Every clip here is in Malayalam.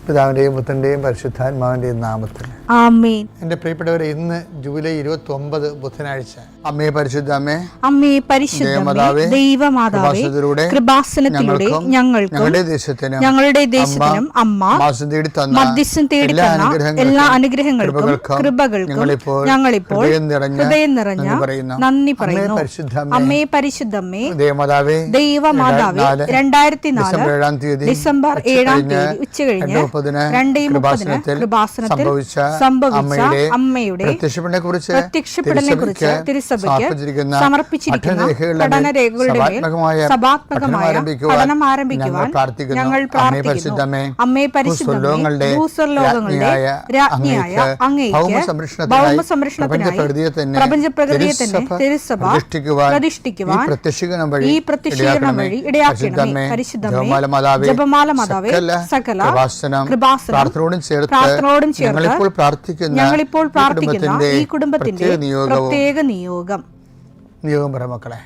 പിതാവിൻ്റെയും പുത്രൻ്റെയും പരിശുദ്ധാത്മാവിൻ്റെയും നാമത്തിൽ ആമേൻ. എൻ്റെ പ്രിയപ്പെട്ടവരെ, ഇന്ന് ജൂലൈ 29 ബുധനാഴ്ച. അമ്മേ പരിശുദ്ധ അമ്മേ, അമ്മേ പരിശുദ്ധ ദൈവമാതാവേ, കൃപാസനത്തിലൂടെ ഞങ്ങളുടെ ദേശത്തിനും അമ്മ മധ്യസ്ഥം തേടി തന്ന എല്ലാ അനുഗ്രഹങ്ങൾക്കും കൃപകൾക്കും ഞങ്ങളിപ്പോൾ ഹൃദയം നിറഞ്ഞ നന്ദി പറയുന്നു. അമ്മേ പരിശുദ്ധമ്മേ ദൈവമാതാവേ, 2004 ഡിസംബർ 7 ഉച്ചകഴിഞ്ഞ് 2:30 കൃപാസനത്തിൽ സംഭവിച്ച അമ്മയുടെ പ്രത്യക്ഷപ്പെടലിനെക്കുറിച്ച് തിരുസഭയ്ക്ക് സമർപ്പിച്ചിരിക്കുന്ന പഠനരേഖകളുടെ മേൽ സഭാത്മകമായ പഠനം ആരംഭിക്കുവാൻ ഞങ്ങൾ പ്രാർത്ഥിക്കുന്നു. അമ്മേ പരിശുദ്ധമേ, ഭൂസ്വർലോകങ്ങളുടെ രാജ്ഞിയായ അങ്ങേയ്ക്ക് ഭൗമസംരക്ഷണത്തിനായി പ്രപഞ്ചപ്രകൃതിയെ തന്നെ തിരുസഭ പ്രതിഷ്ഠിക്കുവാൻ ഈ പ്രത്യക്ഷീകരണം വഴി ഇടയാക്കണമേ. പരിശുദ്ധമേ, ജപമാല മാതാവേ, സകല കൃപാസനം പ്രാർത്ഥനയോടും ചേർത്ത് ഞങ്ങളിപ്പോൾ പ്രാർത്ഥിക്കുന്ന ഈ കുടുംബത്തിന്റെ പ്രത്യേക നിയോഗം പറ മക്കളെ.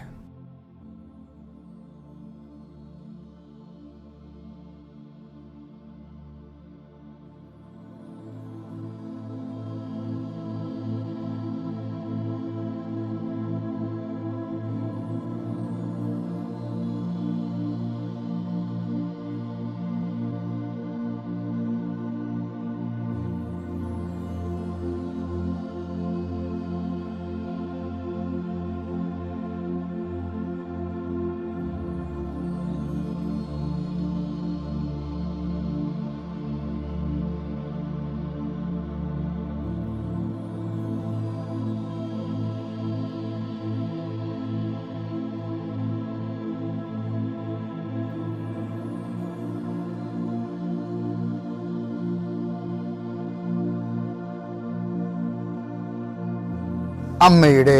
അമ്മയുടെ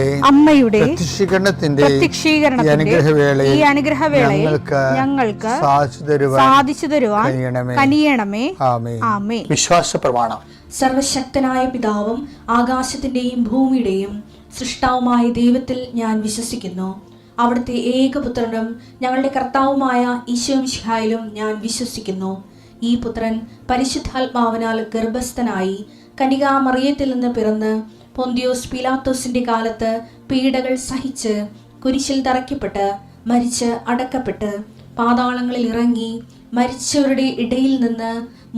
പ്രത്യക്ഷീകരണത്തിന്റെ ഈ അനുഗ്രഹവേളയിൽ ഞങ്ങൾക്ക് സാധിച്ചു തരുവാൻ കനിയണമേ. ആമേൻ. വിശ്വാസ പ്രമാണം. സർവശക്തനായ പിതാവും ആകാശത്തിന്റെയും ഭൂമിയുടെയും സൃഷ്ടാവുമായ ദൈവത്തിൽ ഞാൻ വിശ്വസിക്കുന്നു. അവിടുത്തെ ഏകപുത്രനും ഞങ്ങളുടെ കർത്താവുമായ ഈശോമിശിഹായിലും ഞാൻ വിശ്വസിക്കുന്നു. ഈ പുത്രൻ പരിശുദ്ധാത്മാവിനാൽ ഗർഭസ്ഥനായി കന്യകാമറിയത്തിൽ നിന്ന് പിറന്ന് പൊന്തിയോസ് പീലാത്തോസിന്റെ കാലത്ത് പീഡകൾ സഹിച്ച് കുരിശിൽ തറയ്ക്കപ്പെട്ട് മരിച്ച് അടക്കപ്പെട്ട് പാതാളങ്ങളിൽ ഇറങ്ങി മരിച്ചവരുടെ ഇടയിൽ നിന്ന്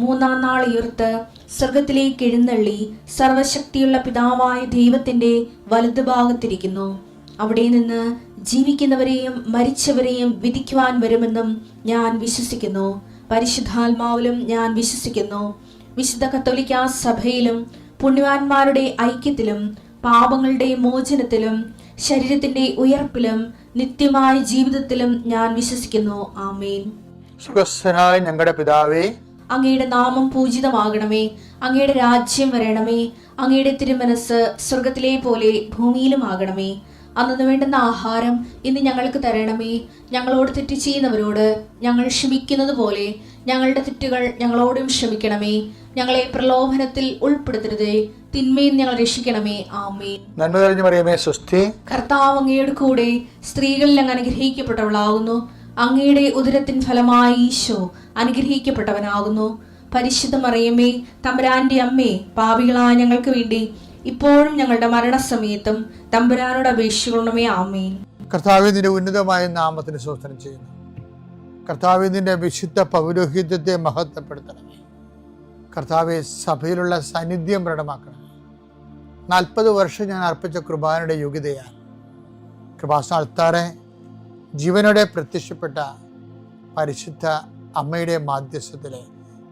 3-ാം നാൾ ഉയർത്ത് സ്വർഗത്തിലേക്ക് എഴുന്നള്ളി സർവശക്തിയുള്ള പിതാവായ ദൈവത്തിന്റെ വലതുഭാഗത്തിരിക്കുന്നു. അവിടെ നിന്ന് ജീവിക്കുന്നവരെയും മരിച്ചവരെയും വിധിക്കുവാൻ വരുമെന്നും ഞാൻ വിശ്വസിക്കുന്നു. പരിശുദ്ധാത്മാവിലും ഞാൻ വിശ്വസിക്കുന്നു. വിശുദ്ധ കത്തോലിക്കാ സഭയിലും പുണ്യവാന്മാരുടെ ഐക്യത്തിലും പാപങ്ങളുടെ മോചനത്തിലും ശരീരത്തിന്റെ ഉയർപ്പിലും നിത്യമായ ജീവിതത്തിലും ഞാൻ വിശ്വസിക്കുന്നു. ആമേൻ. സ്വർഗ്ഗസ്ഥനായ ഞങ്ങളുടെ പിതാവേ, അങ്ങയുടെ നാമം പൂജിതമാകണമേ. അങ്ങയുടെ രാജ്യം വരണമേ. അങ്ങയുടെ തിരുമനസ് സ്വർഗത്തിലെ പോലെ ഭൂമിയിലും ആകണമേ. അന്നു വേണ്ടുന്ന ആഹാരം ഇന്ന് ഞങ്ങൾക്ക് തരണമേ. ഞങ്ങളോട് തെറ്റ് ചെയ്യുന്നവരോട് ഞങ്ങൾ ക്ഷമിക്കുന്നത് പോലെ ഞങ്ങളുടെ തെറ്റുകൾ ഞങ്ങളോടും ക്ഷമിക്കണമേ. ഞങ്ങളെ പ്രലോഭനത്തിൽ ഉൾപ്പെടുത്തരുതേ, തിന്മയിൽ ഞങ്ങൾ രക്ഷിക്കണമേ. ആമേൻ. നന്മ നിറഞ്ഞ മറിയമേ, സ്വസ്തി. കർത്താവ് അങ്ങയുടെ കൂടെ സ്ത്രീകളിൽ അങ്ങ് അനുഗ്രഹിക്കപ്പെട്ടവളാകുന്നു. അങ്ങയുടെ ഉദരത്തിൻ ഫലമായി ഈശോ അനുഗ്രഹിക്കപ്പെട്ടവനാകുന്നു. പരിശുദ്ധ മറിയമേ, തമ്പുരാന്റെ അമ്മേ, പാപികളായ ഞങ്ങൾക്ക് വേണ്ടി ഇപ്പോഴും ഞങ്ങളുടെ മരണസമയത്തും തമ്പുരാനോട് അപേക്ഷിക്കണമേ. ആമേൻ. കർത്താവേ, നിന്റെ ഉന്നതമായ നാമത്തിന് സ്തോത്രം ചെയ്യുന്നു. കർത്താവേ, നിന്റെ വിശുദ്ധ പൗരോഹിത്യത്തെ മഹത്വപ്പെടുത്തണമേ. കർത്താവെ, സഭയിലുള്ള സാന്നിധ്യം പ്രകടമാക്കണമേ. 40 വർഷം ഞാൻ അർപ്പിച്ച കൃപാനയുടെ യോഗ്യതയാണ്. കൃപാസന അൾത്താറെ ജീവനോടെ പ്രത്യക്ഷപ്പെട്ട പരിശുദ്ധ അമ്മയുടെ മാധ്യസ്ഥത്തിലെ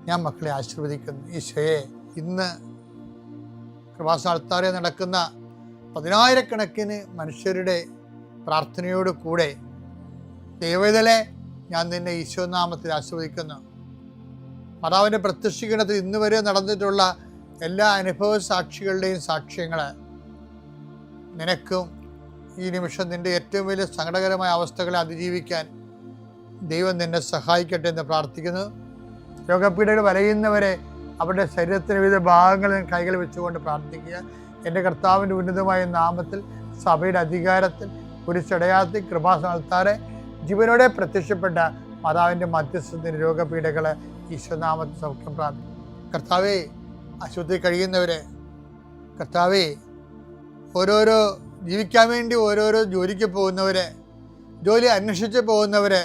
ഞാൻ മക്കളെ ആശീർവദിക്കുന്നു. ഈശോയെ, ഇന്ന് കൃപാസന അൾത്താറെ നടക്കുന്ന 10,000-കണക്കിന് മനുഷ്യരുടെ പ്രാർത്ഥനയോട് കൂടെ ദൈവവേദലെ ഞാൻ നിന്നെ ഈശോനാമത്തിൽ ആശീർവദിക്കുന്നു. മാതാവിൻ്റെ പ്രത്യക്ഷീകരണത്തിൽ ഇന്ന് വരെ നടന്നിട്ടുള്ള എല്ലാ അനുഭവ സാക്ഷികളുടെയും സാക്ഷ്യങ്ങൾ നിനക്കും ഈ നിമിഷം നിൻ്റെ ഏറ്റവും വലിയ സങ്കടകരമായ അവസ്ഥകളെ അതിജീവിക്കാൻ ദൈവം നിന്നെ സഹായിക്കട്ടെ എന്ന് പ്രാർത്ഥിക്കുന്നു. രോഗപീഠകൾ വലയുന്നവരെ അവരുടെ ശരീരത്തിന് വിവിധ ഭാഗങ്ങളിൽ കൈകൾ വെച്ചുകൊണ്ട് പ്രാർത്ഥിക്കുക. എൻ്റെ കർത്താവിൻ്റെ ഉന്നതമായ നാമത്തിൽ സഭയുടെ അധികാരത്തിൽ ഒരു ചടയാത്തി കൃപാസന അൾത്താറെ ജീവനോടെ പ്രത്യക്ഷപ്പെട്ട മാതാവിൻ്റെ മധ്യസ്ഥത്തിന് രോഗപീഠകളെ ഈശ്വരനാമത്തിൽ സൗഖ്യം പ്രാപിക്കും. കർത്താവേ, ആശുപത്രി കഴിയുന്നവരെ, കർത്താവേ, ഓരോരോ ജീവിക്കാൻ വേണ്ടി ഓരോരോ ജോലിക്ക് പോകുന്നവരെ, ജോലി അന്വേഷിച്ച് പോകുന്നവരെ,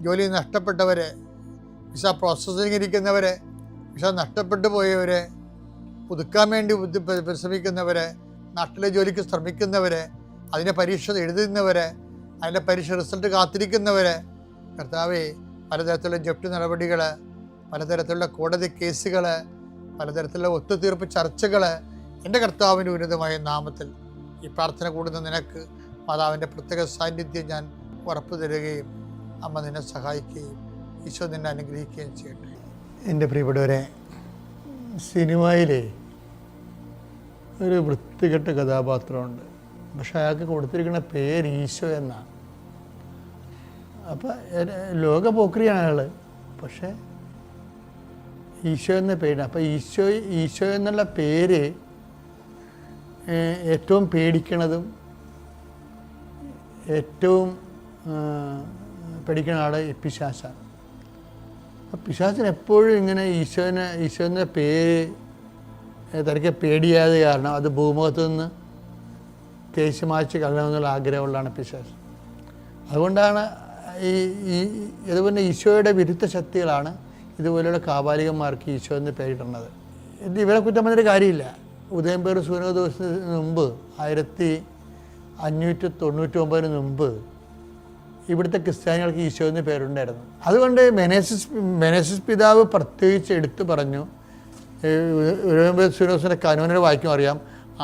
ജോലി നഷ്ടപ്പെട്ടവരെ, വിസ പ്രോസസ്സിംഗ് ഇരിക്കുന്നവരെ, വിസ നഷ്ടപ്പെട്ടു പോയവരെ, പുതുക്കാൻ വേണ്ടി പരിശ്രമിക്കുന്നവരെ, നാട്ടിലെ ജോലിക്ക് ശ്രമിക്കുന്നവരെ, അതിൻ്റെ പരീക്ഷ എഴുതുന്നവരെ, അതിൻ്റെ പരീക്ഷ റിസൾട്ട് കാത്തിരിക്കുന്നവരെ, കർത്താവേ, പലതരത്തിലുള്ള ജപ്തി നടപടികൾ, പലതരത്തിലുള്ള കോടതി കേസുകൾ, പലതരത്തിലുള്ള ഒത്തുതീർപ്പ് ചർച്ചകൾ, എൻ്റെ കർത്താവിൻ്റെ ഉന്നതമായ നാമത്തിൽ ഈ പ്രാർത്ഥന കൂടുന്ന നിനക്ക് മാതാവിൻ്റെ പ്രത്യേക സാന്നിധ്യം ഞാൻ ഉറപ്പു തരികയും അമ്മ നിന്നെ സഹായിക്കുകയും ഈശോ നിന്നെ അനുഗ്രഹിക്കുകയും ചെയ്യട്ടെ. എൻ്റെ പ്രിയപ്പെട്ടവരെ, സിനിമയിലെ ഒരു വൃത്തികെട്ട കഥാപാത്രമുണ്ട്. പക്ഷെ അയാൾക്ക് കൊടുത്തിരിക്കുന്ന പേര് ഈശോ എന്നാണ്. അപ്പം ലോകപോക്രിയാണ് അയാൾ. പക്ഷേ ഈശോ എന്ന പേര്. അപ്പം ഈശോ എന്നുള്ള പേര് ഏറ്റവും പേടിക്കണതും ഏറ്റവും പേടിക്കുന്ന ആൾ പിശാചാണ്. അപ്പം പിശാചിന് എപ്പോഴും ഇങ്ങനെ ഈശോ എന്ന പേര് തനിക്ക് പേടിയാതെ കാരണം അത് ഭൂമുഖത്തു നിന്ന് തേച്ച് മാച്ച് കളയണമെന്നുള്ള ആഗ്രഹമുള്ളതാണ് പിശാച്. അതുകൊണ്ടാണ് ഇതുപോലെ ഈശോയുടെ വിരുദ്ധ ശക്തികളാണ് ഇതുപോലെയുള്ള കാപാലികന്മാർക്ക് ഈശോ എന്ന് പേരിടുന്നത്. ഇവരെ കുറ്റം പറഞ്ഞൊരു കാര്യമില്ല. ഉദയംപേർ സൂര്യ ദിവസത്തിന് മുമ്പ് 1599 മുമ്പ് ഇവിടുത്തെ ക്രിസ്ത്യാനികൾക്ക് ഈശോ എന്ന് പേരുണ്ടായിരുന്നു. അതുകൊണ്ട് മെനേസിസ് പിതാവ് പ്രത്യേകിച്ച് എടുത്തു പറഞ്ഞു, ഉദയംപേർ സൂര്യോസിൻ്റെ കനോനിൽ വായിക്കും അറിയാം,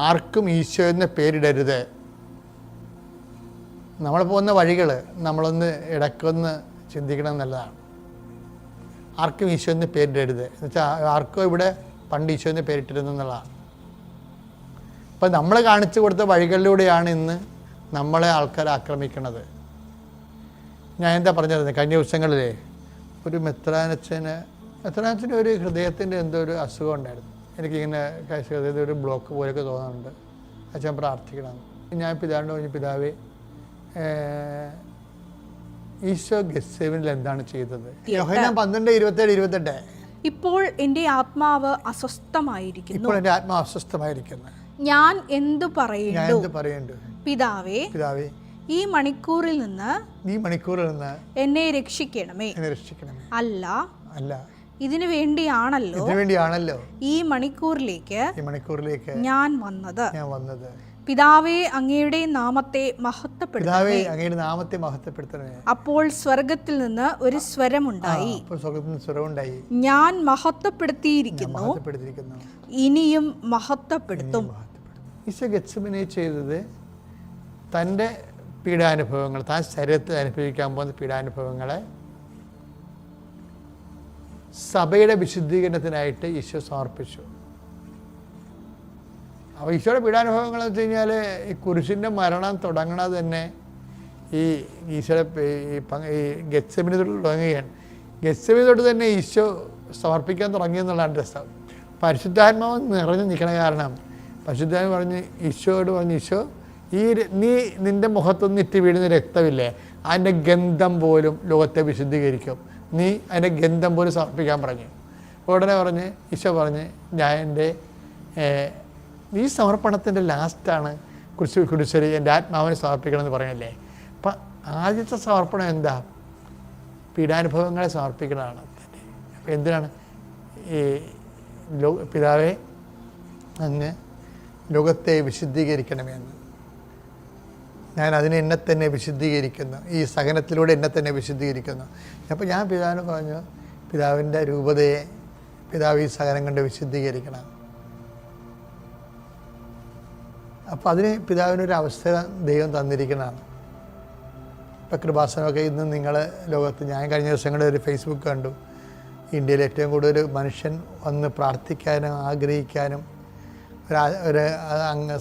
ആർക്കും ഈശോ എന്ന പേരിടരുത്. നമ്മൾ പോകുന്ന വഴികൾ നമ്മളൊന്ന് ഇടയ്ക്കൊന്ന് ചിന്തിക്കണം എന്നുള്ളതാണ്. ആർക്കും ഈശോ എന്ന് പേരിടരുത് എന്ന് വെച്ചാൽ ആർക്കും ഇവിടെ പണ്ട് ഈശോ എന്ന് പേരിട്ടിരുന്നു എന്നുള്ളതാണ്. അപ്പം നമ്മൾ കാണിച്ചു കൊടുത്ത വഴികളിലൂടെയാണ് ഇന്ന് നമ്മളെ ആൾക്കാർ ആക്രമിക്കുന്നത്. ഞാൻ എന്താ പറഞ്ഞത്, കഴിഞ്ഞ ദിവസങ്ങളിലെ ഒരു മെത്രാനച്ഛന് ഒരു ഹൃദയത്തിൻ്റെ എന്തോ ഒരു അസുഖം ഉണ്ടായിരുന്നു. എനിക്കിങ്ങനെ ഹൃദയത്തിൽ ഒരു ബ്ലോക്ക് പോലെയൊക്കെ തോന്നുന്നുണ്ട്. അച്ഛൻ പ്രാർത്ഥിക്കണം. ഞാൻ പിതാവിനോട് പറഞ്ഞു, പിതാവേ, ഈശോ ഗെത്സേമനിൽ എന്താണ് ചെയ്തത്? യോഹന്നാൻ 12:27-28. ഇപ്പോൾ എൻ്റെ ആത്മാവ് അസ്വസ്ഥമായിരിക്കുന്നു. ഞാൻ എന്തു പറയേണ്ടു? പിതാവേ, ഈ മണിക്കൂറിൽ നിന്ന് എന്നെ രക്ഷിക്കണമേ. അല്ല, ഇതിനു വേണ്ടിയാണല്ലോ ഈ മണിക്കൂറിലേക്ക് ഞാൻ വന്നത്. പിതാവേ, അങ്ങയുടെ നാമത്തെ മഹത്വപ്പെടുത്തണമേ. അപ്പോൾ സ്വർഗത്തിൽ നിന്ന് ഒരു സ്വരമുണ്ടായി, ഞാൻ മഹത്വപ്പെടുത്തിയിരിക്കുന്നു, ഇനിയും മഹത്വപ്പെടുത്തും. ഈശോ ഗെത്സമനെ ചെയ്തത് തൻ്റെ പീഡാനുഭവങ്ങൾ, താൻ ശരീരത്തിൽ അനുഭവിക്കാൻ പോകുന്ന പീഡാനുഭവങ്ങളെ സഭയുടെ വിശുദ്ധീകരണത്തിനായിട്ട് ഈശോ സമർപ്പിച്ചു. അപ്പോൾ ഈശോയുടെ പീഡാനുഭവങ്ങൾ എന്ന് വെച്ച് കഴിഞ്ഞാൽ ഈ കുരിശിൻ്റെ മരണം തുടങ്ങണത് തന്നെ ഈശോയുടെ ഈ ഗെത്സമനി തൊട്ട് തുടങ്ങുകയാണ്. ഗെത്സമനി തൊട്ട് തന്നെ ഈശോ സമർപ്പിക്കാൻ തുടങ്ങിയെന്നുള്ളതാണ് രസം. പരിശുദ്ധാത്മാവ് നിറഞ്ഞു നിൽക്കണ കാരണം പരിശുദ്ധാത്മാവ് ഈശോയോട് പറഞ്ഞു, ഈശോ, നീ നിൻ്റെ മുഖത്തൊന്നും ഇറ്റ് വീഴുന്ന രക്തമില്ലേ, അതിൻ്റെ ഗന്ധം പോലും ലോകത്തെ വിശുദ്ധീകരിക്കും, നീ അതിൻ്റെ ഗന്ധം പോലും സമർപ്പിക്കാൻ പറഞ്ഞു. ഉടനെ ഈശോ പറഞ്ഞ്, ഞാൻ എൻ്റെ ഈ സമർപ്പണത്തിൻ്റെ ലാസ്റ്റാണ് കുരിശിൽ എൻ്റെ ആത്മാവിനെ സമർപ്പിക്കണമെന്ന് പറയണല്ലേ. അപ്പം ആദ്യത്തെ സമർപ്പണം എന്താ? പീഡാനുഭവങ്ങളെ സമർപ്പിക്കണതാണ്. അപ്പം എന്തിനാണ്? ഈ പിതാവേ, അങ്ങ് ലോകത്തെ വിശുദ്ധീകരിക്കണമെന്ന്, ഞാൻ അതിനെ എന്നെ തന്നെ വിശുദ്ധീകരിക്കുന്നു, ഈ സഹനത്തിലൂടെ എന്നെ തന്നെ വിശുദ്ധീകരിക്കുന്നു. അപ്പോൾ ഞാൻ പിതാവിന് പറഞ്ഞു, പിതാവിൻ്റെ രൂപതയെ പിതാവ് ഈ സഹനം കൊണ്ട് വിശുദ്ധീകരിക്കണം. അപ്പോൾ അതിന് പിതാവിനൊരു അവസ്ഥ ദൈവം തന്നിരിക്കുന്നതാണ്. ഇപ്പോൾ കൃപാസനമൊക്കെ ഇന്ന് നിങ്ങൾ ലോകത്ത്, ഞാൻ കഴിഞ്ഞ ദിവസങ്ങളിൽ ഒരു ഫേസ്ബുക്ക് കണ്ടു, ഇന്ത്യയിൽ ഏറ്റവും കൂടുതൽ മനുഷ്യൻ വന്ന് പ്രാർത്ഥിക്കാനും ആഗ്രഹിക്കാനും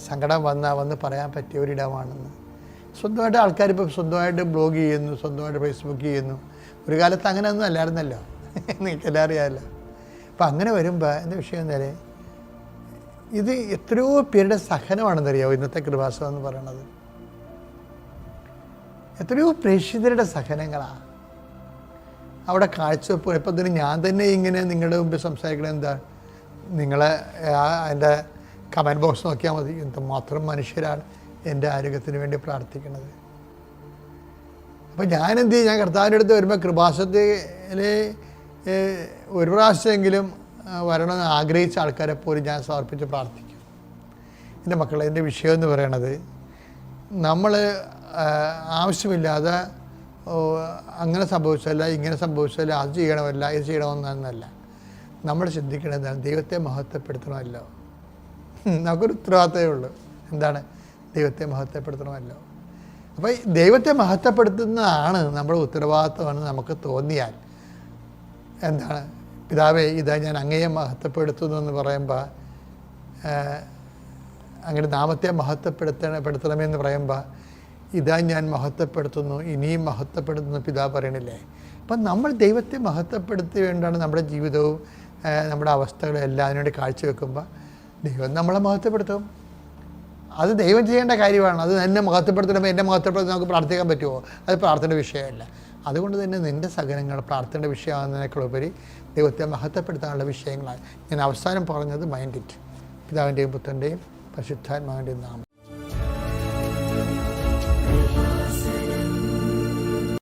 സങ്കടം വന്ന് പറയാൻ പറ്റിയ ഒരിടമാണെന്ന്. സ്വന്തമായിട്ട് ആൾക്കാരിപ്പോൾ സ്വന്തമായിട്ട് ബ്ലോഗ് ചെയ്യുന്നു, സ്വന്തമായിട്ട് ഫേസ്ബുക്ക് ചെയ്യുന്നു. ഒരു കാലത്ത് അങ്ങനെയൊന്നും അല്ലായിരുന്നല്ലോ, നിങ്ങൾക്കെല്ലാം അറിയാമല്ലോ. അപ്പം അങ്ങനെ വരുമ്പോൾ എൻ്റെ വിഷയം എന്തായാലേ, ഇത് എത്രയോ പേരുടെ സഹനമാണെന്നറിയാമോ ഇന്നത്തെ കൃപാസനം എന്ന് പറയണത്. എത്രയോ പ്രേക്ഷിതരുടെ സഹനങ്ങളാണ് അവിടെ കാഴ്ചവെപ്പ്. ഇപ്പം തന്നെ ഞാൻ തന്നെ ഇങ്ങനെ നിങ്ങളുടെ മുമ്പിൽ സംസാരിക്കണത് എന്താ, നിങ്ങളെ അതിൻ്റെ കമൻറ്റ് ബോക്സ് നോക്കിയാൽ മതി. എന്തുമാത്രം മനുഷ്യരാണ് എൻ്റെ ആരോഗ്യത്തിന് വേണ്ടി പ്രാർത്ഥിക്കുന്നത്. അപ്പോൾ ഞാനെന്ത് ചെയ്യും, ഞാൻ കർത്താവിൻ്റെ അടുത്ത് വരുമ്പോൾ കൃപാസനത്തിൽ ഒരു പ്രാവശ്യമെങ്കിലും വരണമെന്ന് ആഗ്രഹിച്ച ആൾക്കാരെ പോലും ഞാൻ സമർപ്പിച്ച് പ്രാർത്ഥിക്കും. എൻ്റെ മക്കളെ, എൻ്റെ വിഷയം എന്ന് പറയണത് നമ്മൾ ആവശ്യമില്ലാതെ അങ്ങനെ സംഭവിച്ചല്ല, ഇങ്ങനെ സംഭവിച്ചല്ല, അത് ചെയ്യണമല്ല, ഇത് ചെയ്യണമെന്നല്ല. നമ്മൾ ചിന്തിക്കേണ്ടത് ദൈവത്തെ മഹത്വപ്പെടുത്തണമല്ലോ. നമുക്കൊരു ഉത്തരവാദിത്തമേ ഉള്ളൂ. എന്താണ്? ദൈവത്തെ മഹത്വപ്പെടുത്തണമല്ലോ. അപ്പോൾ ദൈവത്തെ മഹത്വപ്പെടുത്തുന്നതാണ് നമ്മുടെ ഉത്തരവാദിത്തമെന്ന് നമുക്ക് തോന്നിയാൽ എന്താണ്, പിതാവേ ഇതാ ഞാൻ അങ്ങയെ മഹത്വപ്പെടുത്തുന്നു എന്ന് പറയുമ്പോൾ, അങ്ങയുടെ നാമത്തെ മഹത്വപ്പെടുത്തണമെന്ന് പറയുമ്പോൾ, ഇതാ ഞാൻ മഹത്വപ്പെടുത്തുന്നു, ഇനിയും മഹത്വപ്പെടുത്തുന്നു പിതാവ് പറയണില്ലേ. അപ്പം നമ്മൾ ദൈവത്തെ മഹത്വപ്പെടുത്തി വേണ്ടാണ് നമ്മുടെ ജീവിതവും നമ്മുടെ അവസ്ഥകളും എല്ലാം അതിനുവേണ്ടി കാഴ്ചവെക്കുമ്പോൾ ദൈവം നമ്മളെ മഹത്വപ്പെടുത്തും. അത് ദൈവം ചെയ്യേണ്ട കാര്യമാണ്. അത് എന്നെ മഹത്വപ്പെടുത്തണമെങ്കിൽ എന്നെ മഹത്വപ്പെടുത്തി നമുക്ക് പ്രാർത്ഥിക്കാൻ പറ്റുമോ? അത് പ്രാർത്ഥനയുടെ വിഷയമല്ല. അതുകൊണ്ട് തന്നെ നിൻ്റെ സഹനങ്ങൾ പ്രാർത്ഥനയുടെ വിഷയമാകുന്നതിനേക്കാളുപരി ദൈവത്തെ മഹത്വപ്പെടുത്താനുള്ള വിഷയങ്ങളാണ്. ഞാൻ അവസാനം പറഞ്ഞത് മൈൻഡ് ഇറ്റ്. പിതാവിൻ്റെയും പുത്രൻ്റെയും പരിശുദ്ധാത്മാവിൻ്റെയും നാമം.